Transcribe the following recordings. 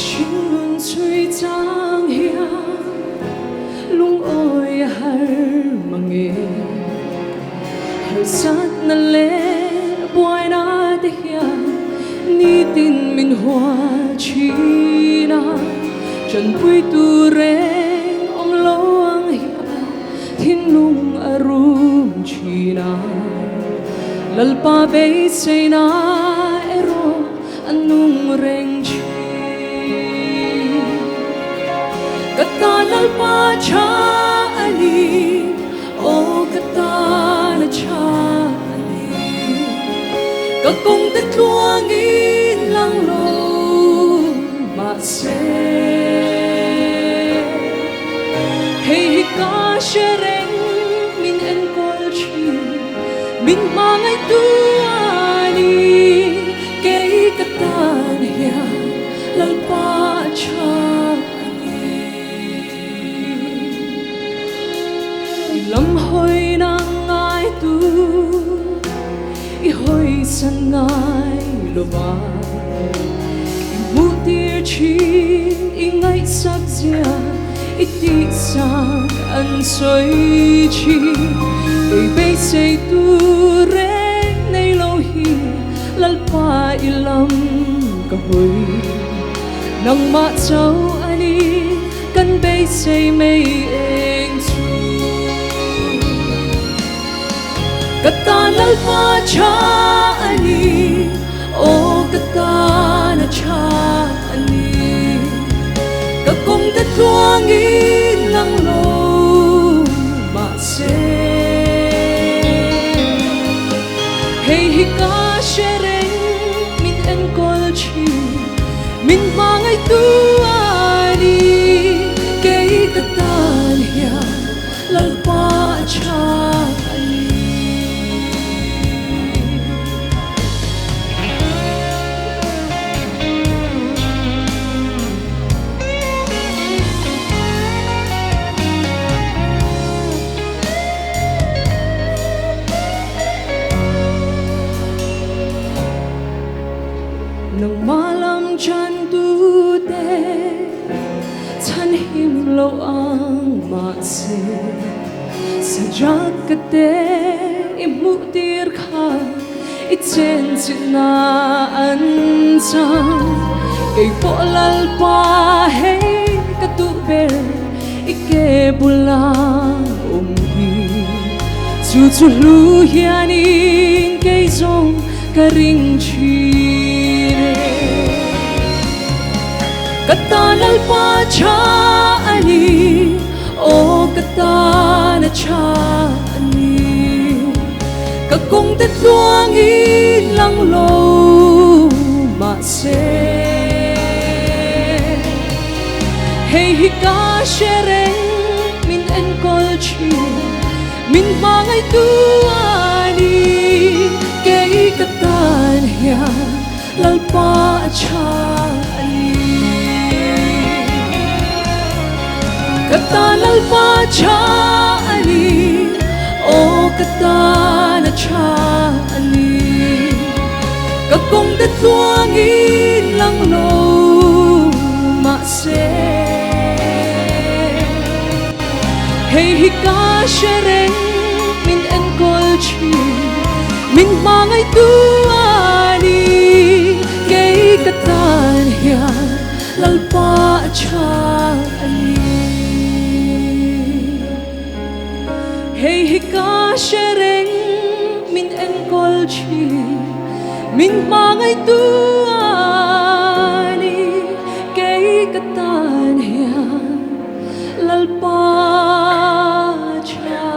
心轮最张扬，lung ôi har mange har sat na le boy na de ya ni tin min hoa chi na chân pui tu re om lo ang ya thiên lung arum chi na lalpa be say na ero anung reng chi kata lalpa cha ali o kata na cha ali ka kong te tuang in lang lo ma se hey ka shereng min en kol chi min mangai tu ani ke kata ya lalpa cha lâm hoi nang ai tu i hoi san ngai lo ba mu tir chi i ngai sak zia i ti sak an soi chi ei be sei tu re nei lo hi lal pa i lam ka hoi nang ma chau ani kan be sei mei eng kata lalpa cha ani o kata na cha ani ka kong te tuang in lang lo ma se hey hi ka shereng min en kol chi min mangai tu ani ke kata ya lalpa cha nang malam chan tu te chan him lo ang ma se sa jak ka te imu tir kha i chen sin na an sang kay po lal pa hey ka tu ber i ke bula hi chu chu lu hianin kay zong ka ring chi kata lalpa cha ani o kata na cha ani ka kong te tuang in lang lo ma se hey hi ka shereng min en kol chi min mangai tu ani ke kata ya lalpa cha kata lalpa cha ani o kata na cha ani ka kong te tuang in lang lo ma se hey hi ka shereng min en kol chi min mangai tu ani ke kata ya lalpa cha ani hey hi ka shereng min en kol chi min mangai tu ani kay katan ya lalpa cha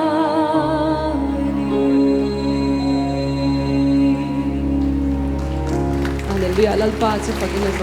Hallelujah lalpa sa pag-inag